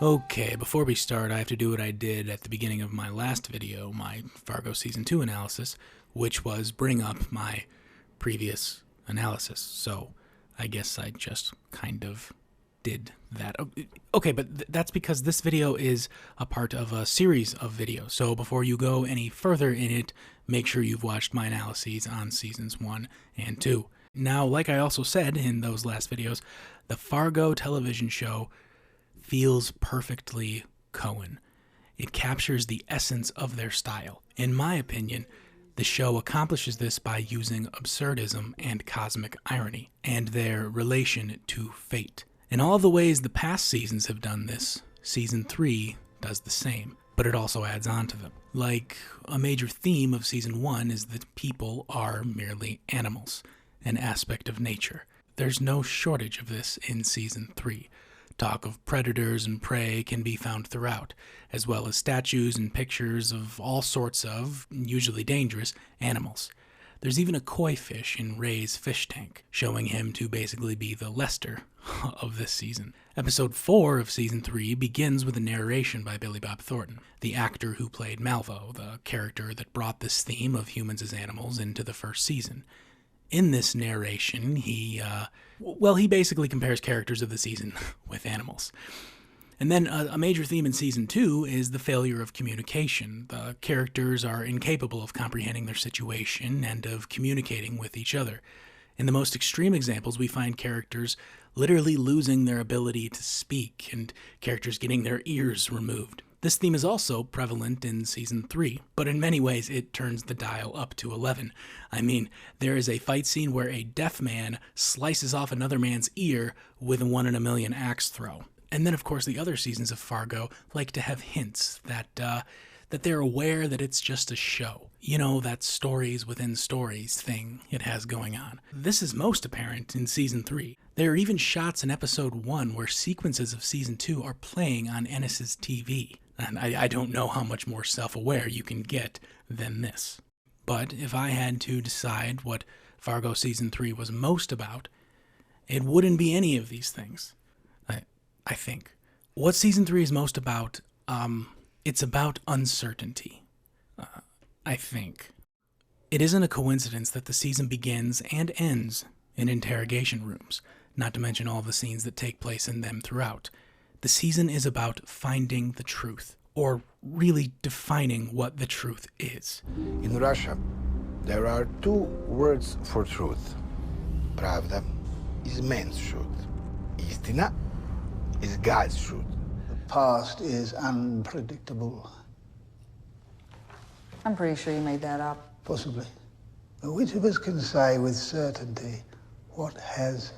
Okay, before we start, I have to do what I did at the beginning of my last video, my Fargo Season 2 analysis, which was bring up my previous analysis. So I guess I just kind of did that. Okay, but that's because this video is a part of a series of videos. So before you go any further in it, make sure you've watched my analyses on Seasons 1 and 2. Now, like I also said in those last videos, the Fargo television show feels perfectly Coen. It captures the essence of their style. In my opinion, the show accomplishes this by using absurdism and cosmic irony, and their relation to fate. In all the ways the past seasons have done this, Season 3 does the same, but it also adds on to them. Like, a major theme of Season 1 is that people are merely animals, an aspect of nature. There's no shortage of this in Season 3. Talk of predators and prey can be found throughout, as well as statues and pictures of all sorts of, usually dangerous, animals. There's even a koi fish in Ray's fish tank, showing him to basically be the Lester of this season. Episode 4 of Season 3 begins with a narration by Billy Bob Thornton, the actor who played Malvo, the character that brought this theme of humans as animals into the first season. In this narration, he basically compares characters of the season with animals. And then a major theme in Season 2 is the failure of communication. The characters are incapable of comprehending their situation and of communicating with each other. In the most extreme examples, we find characters literally losing their ability to speak and characters getting their ears removed. This theme is also prevalent in Season 3, but in many ways it turns the dial up to 11. I mean, there is a fight scene where a deaf man slices off another man's ear with a 1 in a million axe throw. And then, of course, the other seasons of Fargo like to have hints that they're aware that it's just a show. You know, that stories within stories thing it has going on. This is most apparent in Season 3. There are even shots in Episode 1 where sequences of Season 2 are playing on Ennis's TV. And I don't know how much more self-aware you can get than this. But if I had to decide what Fargo Season 3 was most about, it wouldn't be any of these things, I think. What Season 3 is most about, it's about uncertainty, I think. It isn't a coincidence that the season begins and ends in interrogation rooms, not to mention all the scenes that take place in them throughout. The season is about finding the truth, or really defining what the truth is. In Russia, there are 2 words for truth. Pravda is man's truth. Istina is God's truth. The past is unpredictable. I'm pretty sure you made that up. Possibly. But which of us can say with certainty what has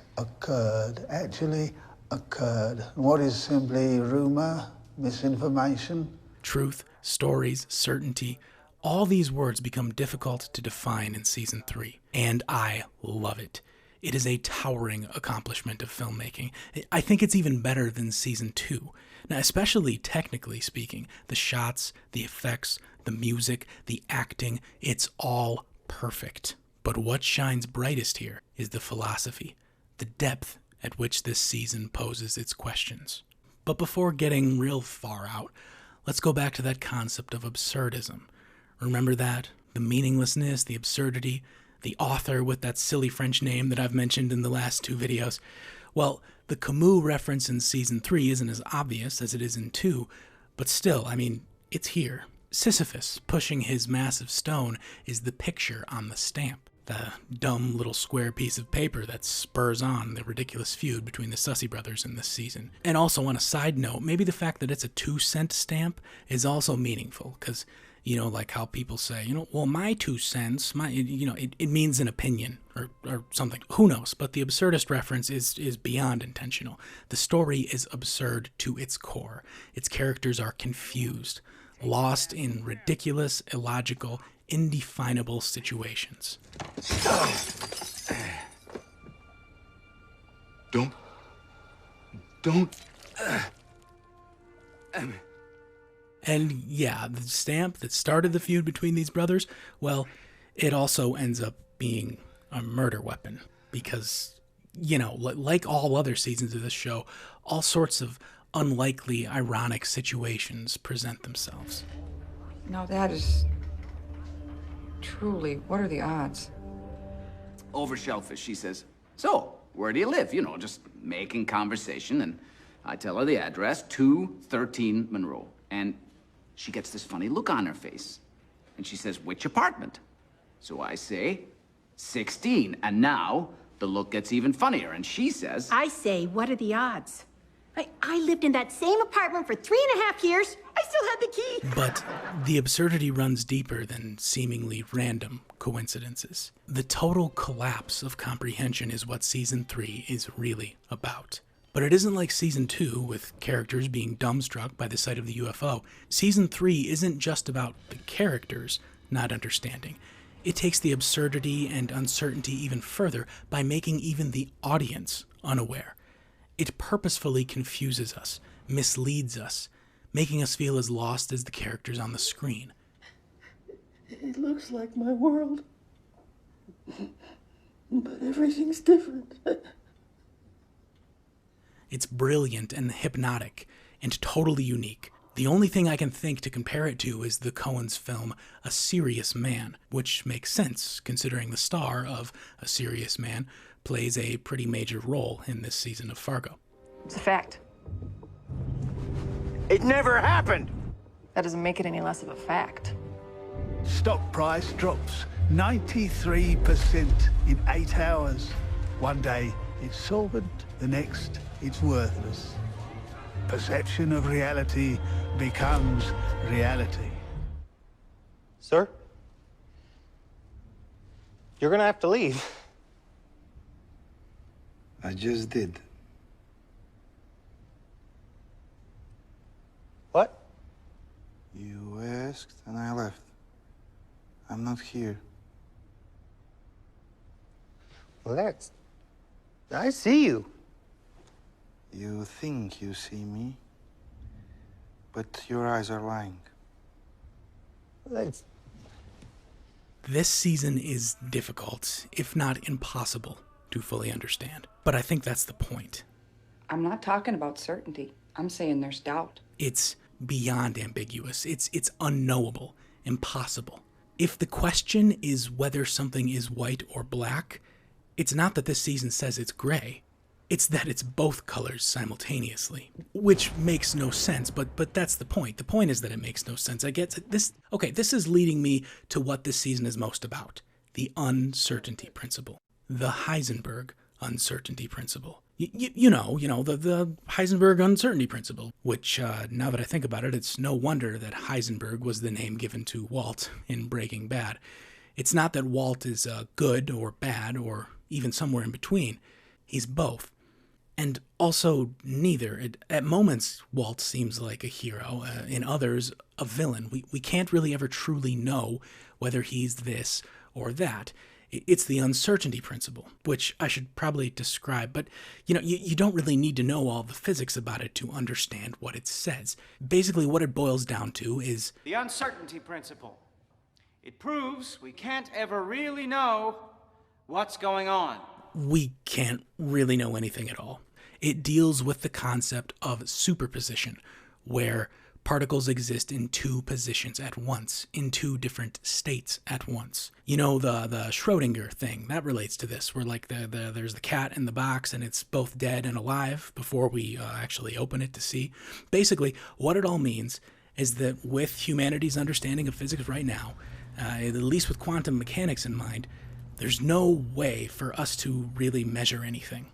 actually occurred, and what is simply rumor, misinformation? Truth, stories, certainty, all these words become difficult to define in Season 3, and I love it. It is a towering accomplishment of filmmaking. I think it's even better than Season 2. Now, especially technically speaking, the shots, the effects, the music, the acting, it's all perfect. But what shines brightest here is the philosophy, the depth at which this season poses its questions. But before getting real far out, let's go back to that concept of absurdism. Remember that? The meaninglessness, the absurdity, the author with that silly French name that I've mentioned in the last 2 videos. Well, the Camus reference in Season 3 isn't as obvious as it is in 2, but still, I mean, it's here. Sisyphus pushing his massive stone is the picture on the stamp. The dumb little square piece of paper that spurs on the ridiculous feud between the Sussy brothers in this season. And also, on a side note, maybe the fact that it's a 2-cent stamp is also meaningful, because, you know, like how people say, well, my 2 cents, it means an opinion or something. Who knows? But the absurdist reference is beyond intentional. The story is absurd to its core. Its characters are confused, lost in ridiculous, illogical, indefinable situations. Don't. And yeah, the stamp that started the feud between these brothers, well, it also ends up being a murder weapon because, like all other seasons of this show, all sorts of unlikely, ironic situations present themselves. Now that is truly, what are the odds? Over shellfish, she says. So, where do you live? You know, just making conversation, and I tell her the address, 213 Monroe. And she gets this funny look on her face. And she says, which apartment? So I say, 16. And now, the look gets even funnier, and she says... I say, what are the odds? I lived in that same apartment for 3.5 years. I still had the key. But the absurdity runs deeper than seemingly random coincidences. The total collapse of comprehension is what Season 3 is really about. But it isn't like Season 2, with characters being dumbstruck by the sight of the UFO. Season 3 isn't just about the characters not understanding. It takes the absurdity and uncertainty even further by making even the audience unaware. It purposefully confuses us, misleads us, making us feel as lost as the characters on the screen. It looks like my world, but everything's different. It's brilliant and hypnotic and totally unique. The only thing I can think to compare it to is the Coens' film A Serious Man, which makes sense considering the star of A Serious Man plays a pretty major role in this season of Fargo. It's a fact. It never happened! That doesn't make it any less of a fact. Stock price drops 93% in 8 hours. One day it's solvent, the next it's worthless. Perception of reality becomes reality. Sir? You're gonna have to leave. I just did. What? You asked and I left. I'm not here. Well, that's... I see you. You think you see me, but your eyes are lying. That's... This season is difficult, if not impossible, to fully understand. But I think that's the point. I'm not talking about certainty. I'm saying there's doubt. It's beyond ambiguous. It's unknowable, impossible. If the question is whether something is white or black, it's not that this season says it's gray. It's that it's both colors simultaneously, which makes no sense, but that's the point. The point is that it makes no sense. I get this. Okay, this is leading me to what this season is most about, the uncertainty principle, the Heisenberg uncertainty principle. You know, the Heisenberg uncertainty principle, which, now that I think about it, it's no wonder that Heisenberg was the name given to Walt in Breaking Bad. It's not that Walt is good or bad or even somewhere in between. He's both. And also neither. At moments, Walt seems like a hero. In others, a villain. We can't really ever truly know whether he's this or that. It's the uncertainty principle, which I should probably describe. But, you don't really need to know all the physics about it to understand what it says. Basically, what it boils down to is... the uncertainty principle. It proves we can't ever really know what's going on. We can't really know anything at all. It deals with the concept of superposition, where particles exist in two positions at once, in two different states at once. You know, the Schrodinger thing, that relates to this, where like there's the cat in the box and it's both dead and alive before we actually open it to see. Basically, what it all means is that with humanity's understanding of physics right now, at least with quantum mechanics in mind, there's no way for us to really measure anything,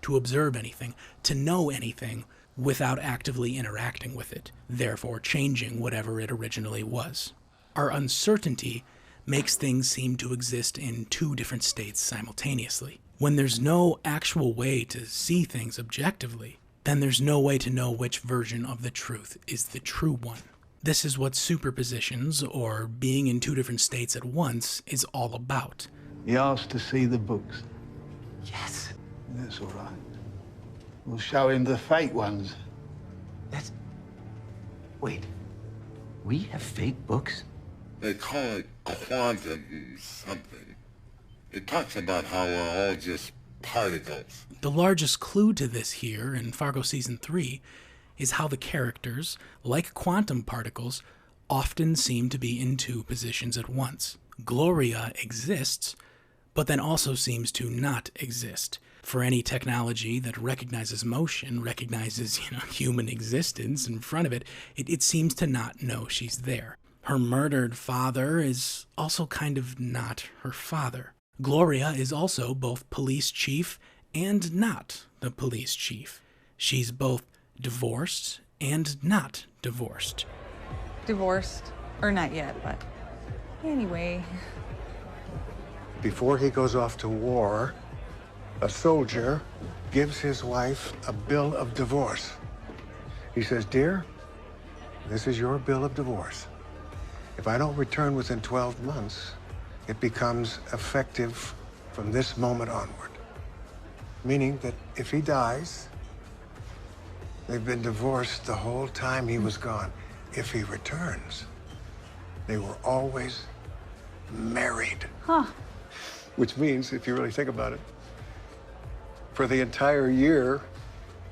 to observe anything, to know anything without actively interacting with it, therefore changing whatever it originally was. Our uncertainty makes things seem to exist in two different states simultaneously. When there's no actual way to see things objectively, then there's no way to know which version of the truth is the true one. This is what superpositions, or being in two different states at once, is all about. He asked to see the books. Yes. That's all right. We'll show him the fake ones. That's... Wait. We have fake books? They call it quantum something. It talks about how we're all just particles. The largest clue to this here in Fargo Season 3 is how the characters, like quantum particles, often seem to be in two positions at once. Gloria exists, but then also seems to not exist. For any technology that recognizes motion, recognizes, human existence in front of it, it seems to not know she's there. Her murdered father is also kind of not her father. Gloria is also both police chief and not the police chief. She's both divorced and not divorced. Divorced, or not yet, but anyway. Before he goes off to war, a soldier gives his wife a bill of divorce. He says, "Dear, this is your bill of divorce. If I don't return within 12 months, it becomes effective from this moment onward." Meaning that if he dies, they've been divorced the whole time he was gone. If he returns, they were always married. Huh. Which means, if you really think about it, for the entire year,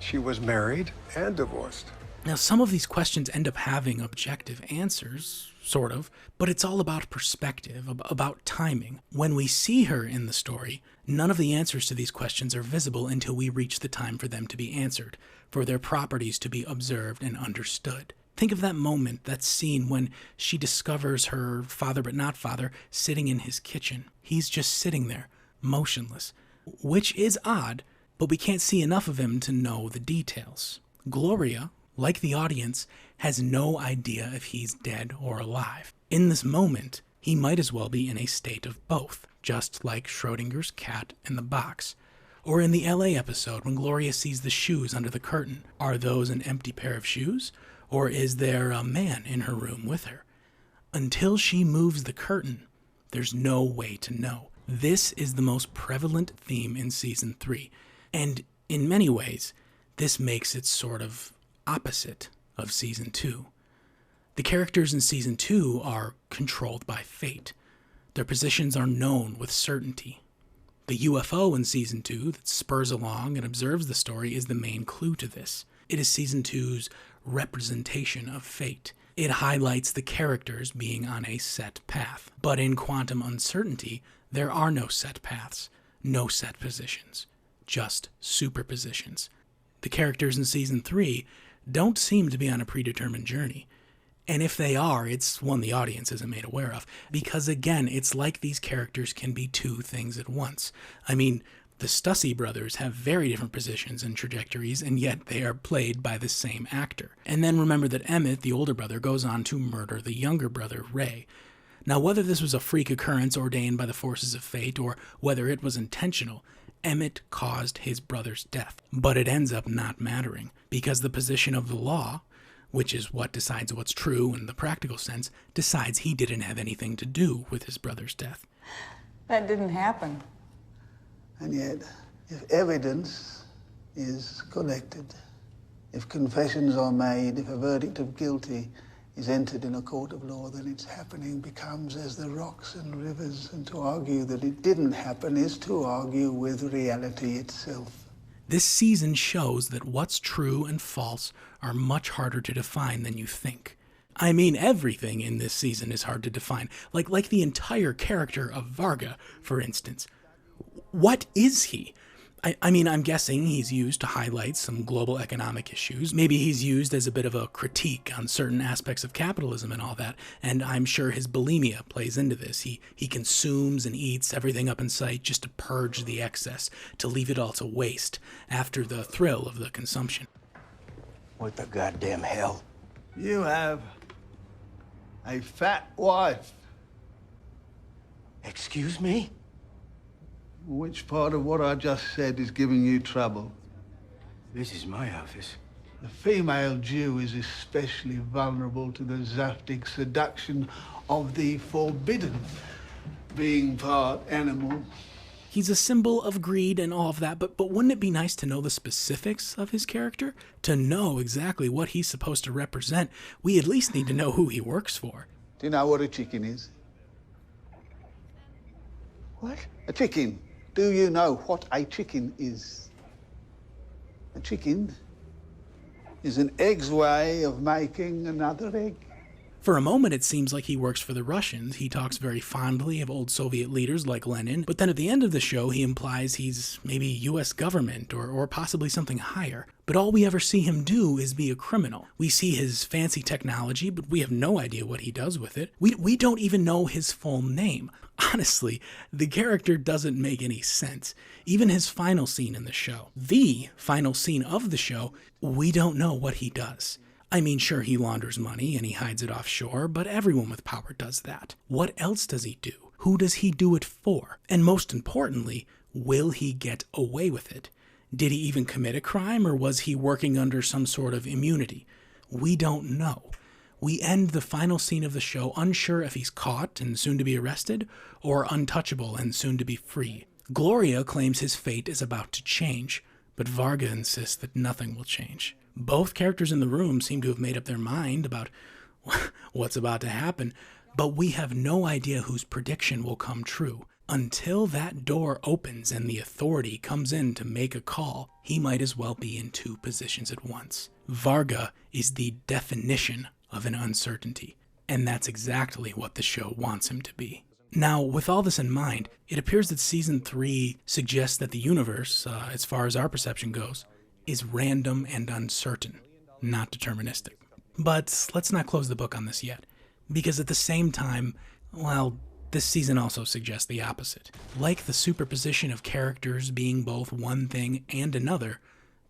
she was married and divorced. Now, some of these questions end up having objective answers, sort of, but it's all about perspective, about timing. When we see her in the story, none of the answers to these questions are visible until we reach the time for them to be answered, for their properties to be observed and understood. Think of that moment, that scene when she discovers her father but not father sitting in his kitchen. He's just sitting there, motionless, which is odd, but we can't see enough of him to know the details. Gloria, like the audience, has no idea if he's dead or alive. In this moment, he might as well be in a state of both, just like Schrodinger's cat in the box. Or in the LA episode when Gloria sees the shoes under the curtain. Are those an empty pair of shoes? Or is there a man in her room with her? Until she moves the curtain, there's no way to know. This is the most prevalent theme in Season 3. And in many ways, this makes it sort of opposite of Season 2. The characters in Season 2 are controlled by fate. Their positions are known with certainty. The UFO in Season 2 that spurs along and observes the story is the main clue to this. It is Season 2's representation of fate. It highlights the characters being on a set path. But in quantum uncertainty, there are no set paths, no set positions, just superpositions. The characters in Season 3 don't seem to be on a predetermined journey. And if they are, it's one the audience isn't made aware of. Because again, it's like these characters can be two things at once. I mean, the Stussy brothers have very different positions and trajectories, and yet they are played by the same actor. And then remember that Emmett, the older brother, goes on to murder the younger brother, Ray. Now, whether this was a freak occurrence ordained by the forces of fate, or whether it was intentional, Emmett caused his brother's death. But it ends up not mattering, because the position of the law, which is what decides what's true in the practical sense, decides he didn't have anything to do with his brother's death. That didn't happen. And yet, if evidence is collected, if confessions are made, if a verdict of guilty is entered in a court of law, then its happening becomes as the rocks and rivers, and to argue that it didn't happen is to argue with reality itself. This season shows that what's true and false are much harder to define than you think. I mean, everything in this season is hard to define, like the entire character of Varga, for instance. What is he? I mean, I'm guessing he's used to highlight some global economic issues. Maybe he's used as a bit of a critique on certain aspects of capitalism and all that, and I'm sure his bulimia plays into this. He consumes and eats everything up in sight just to purge the excess, to leave it all to waste after the thrill of the consumption. What the goddamn hell? You have a fat wife. Excuse me? Which part of what I just said is giving you trouble? This is my office. The female Jew is especially vulnerable to the zaftig seduction of the forbidden, being part animal. He's a symbol of greed and all of that, but wouldn't it be nice to know the specifics of his character? To know exactly what he's supposed to represent, we at least need to know who he works for. Do you know what a chicken is? What? A chicken. Do you know what a chicken is? A chicken is an egg's way of making another egg. For a moment, it seems like he works for the Russians. He talks very fondly of old Soviet leaders like Lenin, but then at the end of the show, he implies he's maybe U.S. government or possibly something higher. But all we ever see him do is be a criminal. We see his fancy technology, but we have no idea what he does with it. We don't even know his full name. Honestly, the character doesn't make any sense. Even his final scene in the show, the final scene of the show, we don't know what he does. I mean, sure, he launders money and he hides it offshore, but everyone with power does that. What else does he do? Who does he do it for? And most importantly, will he get away with it? Did he even commit a crime, or was he working under some sort of immunity? We don't know. We end the final scene of the show unsure if he's caught and soon to be arrested, or untouchable and soon to be free. Gloria claims his fate is about to change, but Varga insists that nothing will change. Both characters in the room seem to have made up their mind about what's about to happen, but we have no idea whose prediction will come true. Until that door opens and the authority comes in to make a call, he might as well be in two positions at once. Varga is the definition of an uncertainty, and that's exactly what the show wants him to be. Now, with all this in mind, it appears that Season 3 suggests that the universe, as far as our perception goes, is random and uncertain, not deterministic. But let's not close the book on this yet, because at the same time, well, this season also suggests the opposite. Like the superposition of characters being both one thing and another,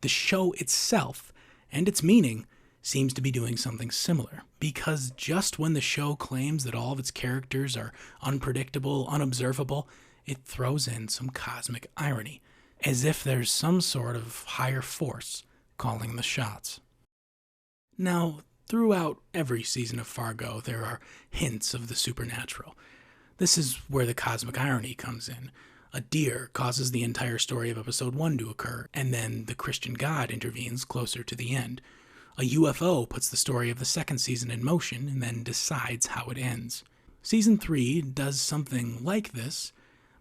the show itself and its meaning seems to be doing something similar, because just when the show claims that all of its characters are unpredictable, unobservable, it throws in some cosmic irony, as if there's some sort of higher force calling the shots. Now, throughout every season of Fargo, there are hints of the supernatural. This is where the cosmic irony comes in. A deer causes the entire story of episode 1 to occur, and then the Christian God intervenes closer to the end. A UFO puts the story of the second season in motion and then decides how it ends. Season 3 does something like this,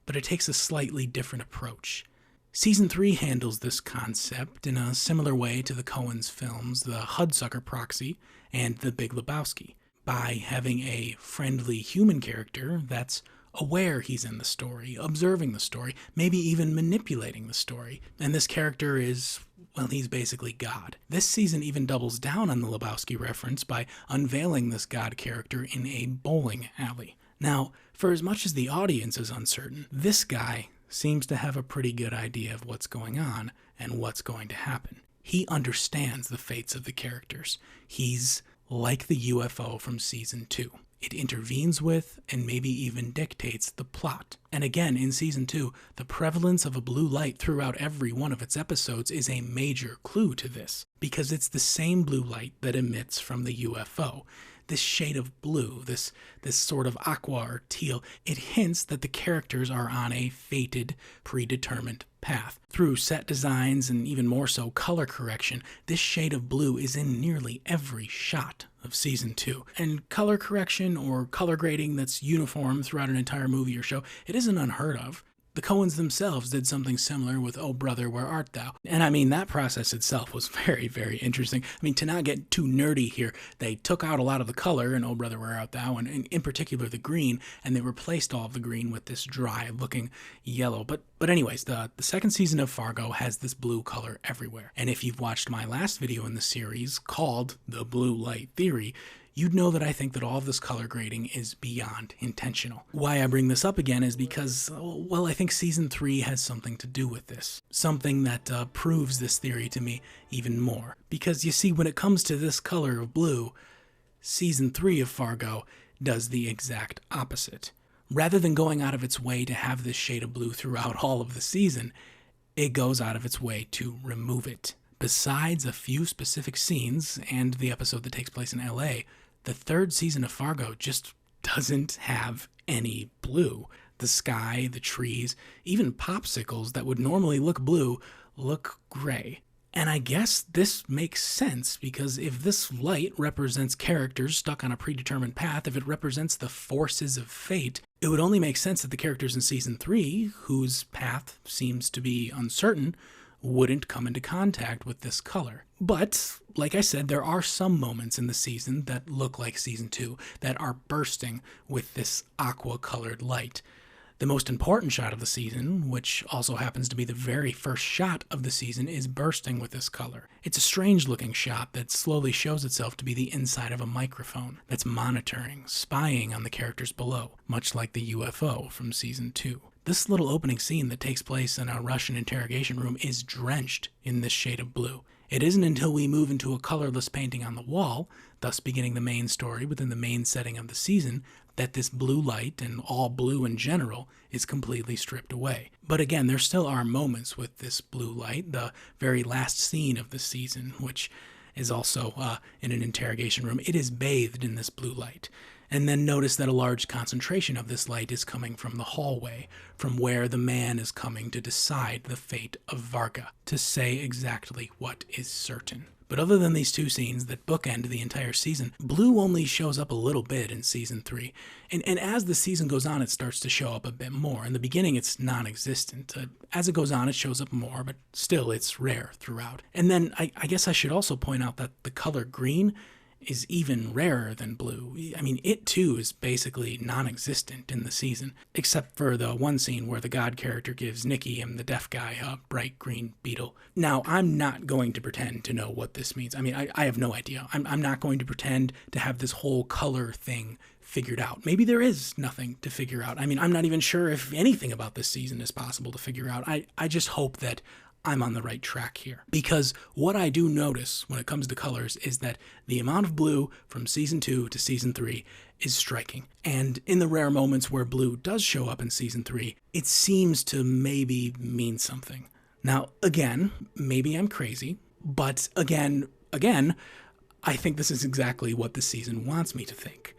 but it takes a slightly different approach. Season 3 handles this concept in a similar way to the Coens films The Hudsucker Proxy and The Big Lebowski, by having a friendly human character that's aware he's in the story, observing the story, maybe even manipulating the story. And this character is, well, he's basically God. This season even doubles down on the Lebowski reference by unveiling this God character in a bowling alley. Now, for as much as the audience is uncertain, this guy seems to have a pretty good idea of what's going on and what's going to happen. He understands the fates of the characters. He's like the UFO from Season 2. It intervenes with and maybe even dictates the plot. And again, in Season 2, the prevalence of a blue light throughout every one of its episodes is a major clue to this, because it's the same blue light that emits from the UFO. This shade of blue, this sort of aqua or teal, it hints that the characters are on a fated, predetermined path. Through set designs and even more so color correction, this shade of blue is in nearly every shot of Season 2. And color correction or color grading that's uniform throughout an entire movie or show, it isn't unheard of. The Coens themselves did something similar with Oh Brother, Where Art Thou? And I mean, that process itself was very, very interesting. I mean, to not get too nerdy here, they took out a lot of the color in Oh Brother, Where Art Thou? And in particular the green, and they replaced all of the green with this dry-looking yellow. But anyways, the second season of Fargo has this blue color everywhere. And if you've watched my last video in the series called The Blue Light Theory, you'd know that I think that all of this color grading is beyond intentional. Why I bring this up again is because, well, I think Season 3 has something to do with this. Something that proves this theory to me even more. Because you see, when it comes to this color of blue, Season 3 of Fargo does the exact opposite. Rather than going out of its way to have this shade of blue throughout all of the season, it goes out of its way to remove it. Besides a few specific scenes and the episode that takes place in LA, the third season of Fargo just doesn't have any blue. The sky, the trees, even popsicles that would normally look blue look gray. And I guess this makes sense, because if this light represents characters stuck on a predetermined path, if it represents the forces of fate, it would only make sense that the characters in Season 3, whose path seems to be uncertain, wouldn't come into contact with this color. But, like I said, there are some moments in the season that look like season 2 that are bursting with this aqua-colored light. The most important shot of the season, which also happens to be the very first shot of the season, is bursting with this color. It's a strange-looking shot that slowly shows itself to be the inside of a microphone that's monitoring, spying on the characters below, much like the UFO from season 2. This little opening scene that takes place in a Russian interrogation room is drenched in this shade of blue. It isn't until we move into a colorless painting on the wall, thus beginning the main story within the main setting of the season, that this blue light, and all blue in general, is completely stripped away. But again, there still are moments with this blue light. The very last scene of the season, which is also in an interrogation room, it is bathed in this blue light. And then notice that a large concentration of this light is coming from the hallway, from where the man is coming to decide the fate of Varga, to say exactly what is certain. But other than these two scenes that bookend the entire season, blue only shows up a little bit in season 3. And as the season goes on, it starts to show up a bit more. In the beginning, it's non-existent. As it goes on, it shows up more, but still it's rare throughout. And then I guess I should also point out that the color green is even rarer than blue. I mean, it too is basically non-existent in the season, except for the one scene where the God character gives Nikki and the deaf guy a bright green beetle. Now, I'm not going to pretend to know what this means. I mean, I have no idea. I'm not going to pretend to have this whole color thing figured out. Maybe there is nothing to figure out. I mean, I'm not even sure if anything about this season is possible to figure out. I just hope that I'm on the right track here. Because what I do notice when it comes to colors is that the amount of blue from season 2 to season 3 is striking. And in the rare moments where blue does show up in season 3, it seems to maybe mean something. Now, again, maybe I'm crazy, but again, I think this is exactly what the season wants me to think.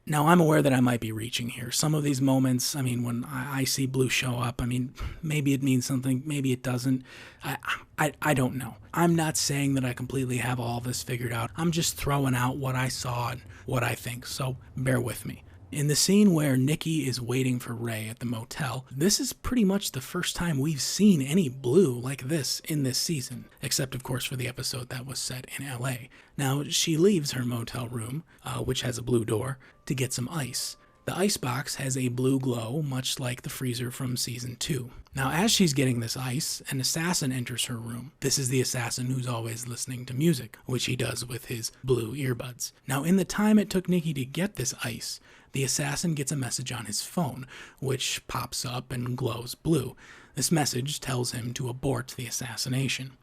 Now, I'm aware that I might be reaching here. Some of these moments, I mean, when I see blue show up, I mean, maybe it means something, maybe it doesn't. I don't know. I'm not saying that I completely have all this figured out. I'm just throwing out what I saw and what I think, so bear with me. In the scene where Nikki is waiting for Ray at the motel, this is pretty much the first time we've seen any blue like this in this season, except of course for the episode that was set in LA. Now, she leaves her motel room, which has a blue door, to get some ice. The icebox has a blue glow, much like the freezer from season 2. Now, as she's getting this ice, an assassin enters her room. This is the assassin who's always listening to music, which he does with his blue earbuds. Now, in the time it took Nikki to get this ice, the assassin gets a message on his phone, which pops up and glows blue. This message tells him to abort the assassination.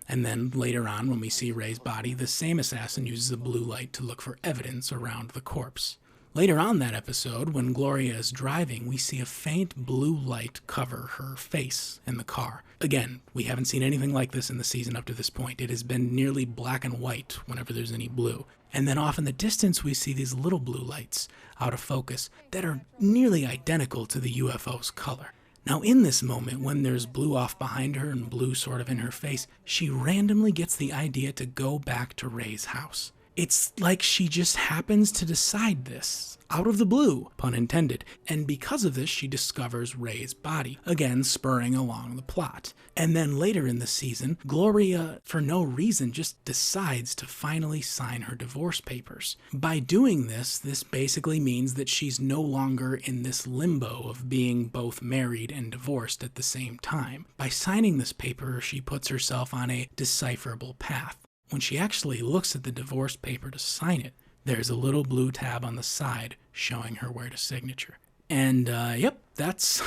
And then later on, when we see Ray's body, the same assassin uses a blue light to look for evidence around the corpse. Later on that episode, when Gloria is driving, we see a faint blue light cover her face in the car. Again, we haven't seen anything like this in the season up to this point. It has been nearly black and white whenever there's any blue. And then off in the distance, we see these little blue lights out of focus that are nearly identical to the UFO's color. Now, in this moment, when there's blue off behind her and blue sort of in her face, she randomly gets the idea to go back to Ray's house. It's like she just happens to decide this, out of the blue, pun intended, and because of this she discovers Ray's body, again spurring along the plot. And then later in the season, Gloria, for no reason, just decides to finally sign her divorce papers. By doing this basically means that she's no longer in this limbo of being both married and divorced at the same time. By signing this paper, she puts herself on a decipherable path. When she actually looks at the divorce paper to sign it, there's a little blue tab on the side showing her where to signature. And, yep, that's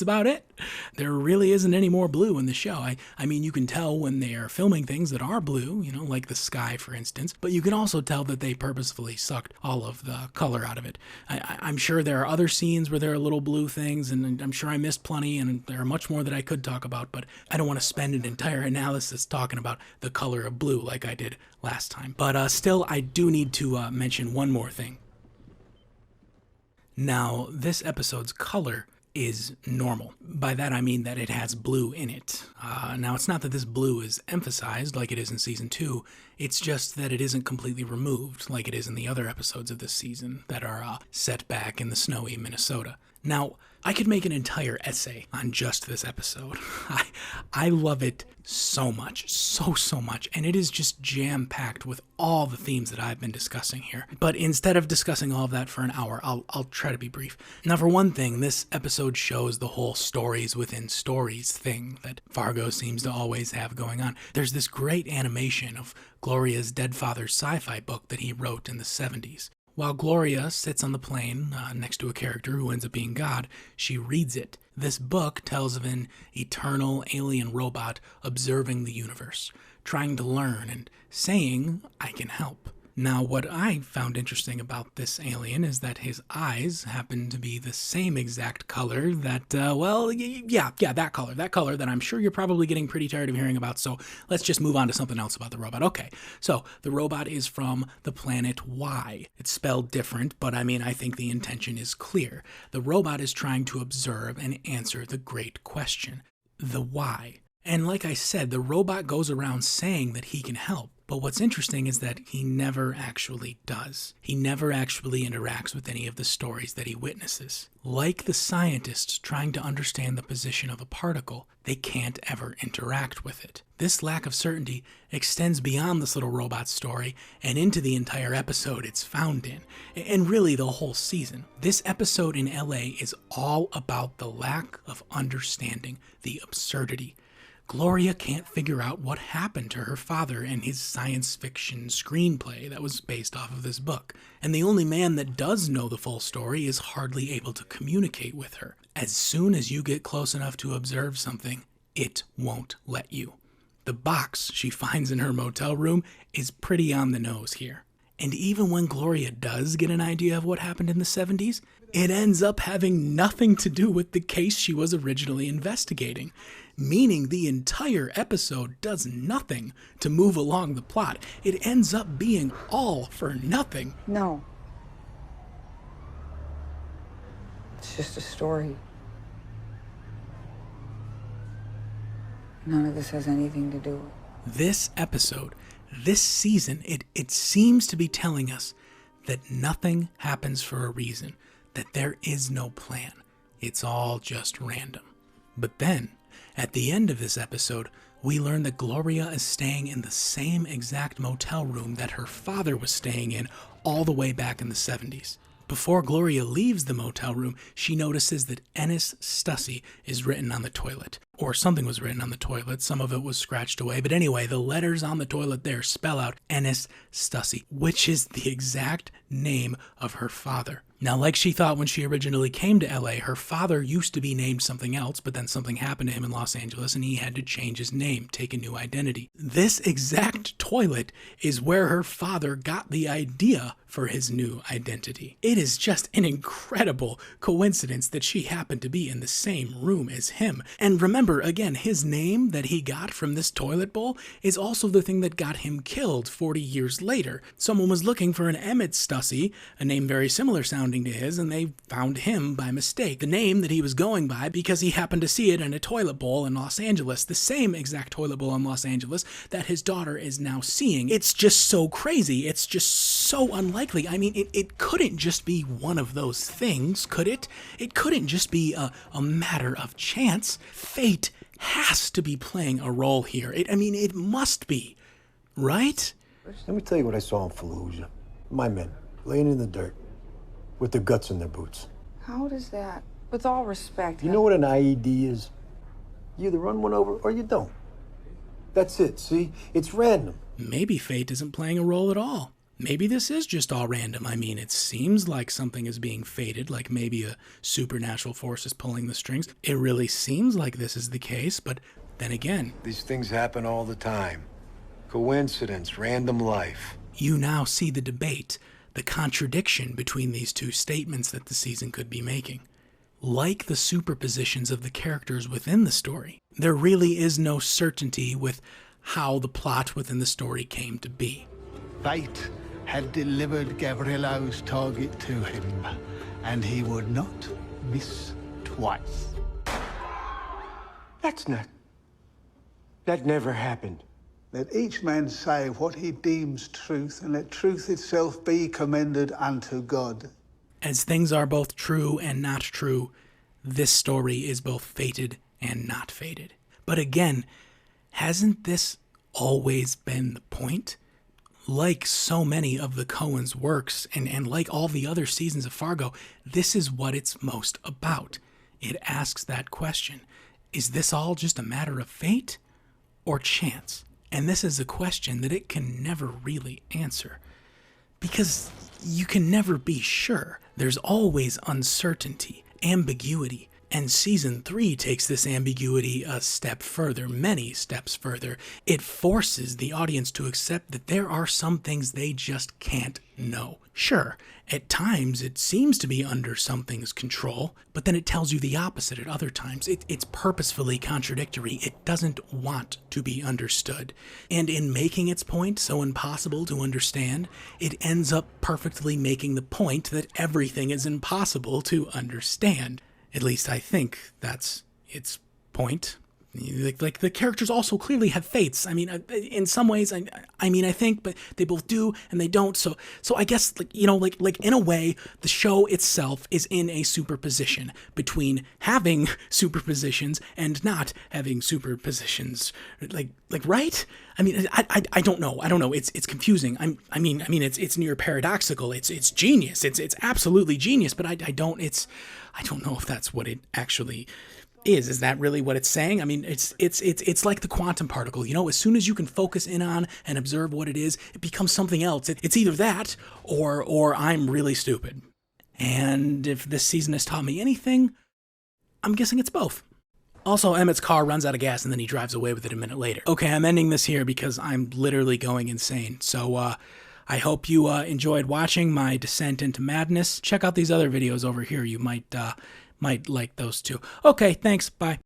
about it. There really isn't any more blue in the show. I mean, you can tell when they are filming things that are blue, you know, like the sky, for instance, but you can also tell that they purposefully sucked all of the color out of it. I'm sure there are other scenes where there are little blue things, and I'm sure I missed plenty, and there are much more that I could talk about, but I don't want to spend an entire analysis talking about the color of blue like I did last time. But still, I do need to mention one more thing. Now, this episode's color is normal. By that I mean that it has blue in it. Now, it's not that this blue is emphasized like it is in season 2, it's just that it isn't completely removed like it is in the other episodes of this season that are set back in the snowy Minnesota. Now, I could make an entire essay on just this episode. I love it so much, so much, and it is just jam-packed with all the themes that I've been discussing here. But instead of discussing all of that for an hour, I'll try to be brief. Now, for one thing, this episode shows the whole stories within stories thing that Fargo seems to always have going on. There's this great animation of Gloria's dead father's sci-fi book that he wrote in the 70s. While Gloria sits on the plane next to a character who ends up being God, she reads it. This book tells of an eternal alien robot observing the universe, trying to learn and saying, "I can help." Now, what I found interesting about this alien is that his eyes happen to be the same exact color that, that color that I'm sure you're probably getting pretty tired of hearing about, so let's just move on to something else about the robot. Okay, so the robot is from the planet Y. It's spelled different, but I think the intention is clear. The robot is trying to observe and answer the great question, the why. And like I said, the robot goes around saying that he can help. But what's interesting is that he never actually does. He never actually interacts with any of the stories that he witnesses. Like the scientists trying to understand the position of a particle, they can't ever interact with it. This lack of certainty extends beyond this little robot story and into the entire episode it's found in, and really the whole season. This episode in LA is all about the lack of understanding, the absurdity. Gloria can't figure out what happened to her father and his science fiction screenplay that was based off of this book. And the only man that does know the full story is hardly able to communicate with her. As soon as you get close enough to observe something, it won't let you. The box she finds in her motel room is pretty on the nose here. And even when Gloria does get an idea of what happened in the 70s, it ends up having nothing to do with the case she was originally investigating. Meaning the entire episode does nothing to move along the plot. It ends up being all for nothing. No. It's just a story. None of this has anything to do with it. This episode, this season, it seems to be telling us that nothing happens for a reason, that there is no plan. It's all just random. But then, at the end of this episode, we learn that Gloria is staying in the same exact motel room that her father was staying in all the way back in the 70s. Before Gloria leaves the motel room, she notices that Ennis Stussy is written on the toilet. Or something was written on the toilet, some of it was scratched away, but anyway, the letters on the toilet there spell out Ennis Stussy, which is the exact name of her father. Now, like she thought when she originally came to LA, her father used to be named something else, but then something happened to him in Los Angeles and he had to change his name, take a new identity. This exact toilet is where her father got the idea for his new identity. It is just an incredible coincidence that she happened to be in the same room as him. And remember, again, his name that he got from this toilet bowl is also the thing that got him killed 40 years later. Someone was looking for an Emmett Stussy, a name very similar sounding to his, and they found him by mistake. The name that he was going by because he happened to see it in a toilet bowl in Los Angeles, the same exact toilet bowl in Los Angeles that his daughter is now seeing. It's just so crazy. It's just so unlikely. I mean, it couldn't just be one of those things, could it? It couldn't just be a matter of chance. Fate has to be playing a role here. It must be, right? Let me tell you what I saw in Fallujah. My men, laying in the dirt, with their guts in their boots. How does that, with all respect... You know what an IED is? You either run one over or you don't. That's it, see? It's random. Maybe fate isn't playing a role at all. Maybe this is just all random. I mean, it seems like something is being fated, like maybe a supernatural force is pulling the strings. It really seems like this is the case, but then again... These things happen all the time. Coincidence, random life. You now see the debate, the contradiction between these two statements that the season could be making. Like the superpositions of the characters within the story, there really is no certainty with how the plot within the story came to be. Fate had delivered Gavrielo's target to him, and he would not miss twice. That never happened. Let each man say what he deems truth, and let truth itself be commended unto God. As things are both true and not true, this story is both fated and not fated. But again, hasn't this always been the point? Like so many of the Coens' works, and like all the other seasons of Fargo, this is what it's most about. It asks that question. Is this all just a matter of fate or chance? And this is a question that it can never really answer. Because you can never be sure. There's always uncertainty, ambiguity. And season 3 takes this ambiguity a step further, many steps further. It forces the audience to accept that there are some things they just can't know. Sure, at times it seems to be under something's control, but then it tells you the opposite at other times. It's purposefully contradictory. It doesn't want to be understood. And in making its point so impossible to understand, it ends up perfectly making the point that everything is impossible to understand. At least I think that's its point. Like the characters also clearly have fates. I mean, in some ways, I think, but they both do and they don't. So I guess, like in a way, the show itself is in a superposition between having superpositions and not having superpositions. Like right? I mean, I don't know. It's confusing. I mean, it's near paradoxical. It's genius. It's absolutely genius. But I don't know if that's what it actually is. Is that really what it's saying? I mean, it's like the quantum particle. As soon as you can focus in on and observe what it is, it becomes something else. It's either that or I'm really stupid. And if this season has taught me anything, I'm guessing it's both. Also, Emmett's car runs out of gas and then he drives away with it a minute later. Okay, I'm ending this here because I'm literally going insane. So, I hope you enjoyed watching my descent into madness. Check out these other videos over here. You might like those too. Okay, thanks. Bye.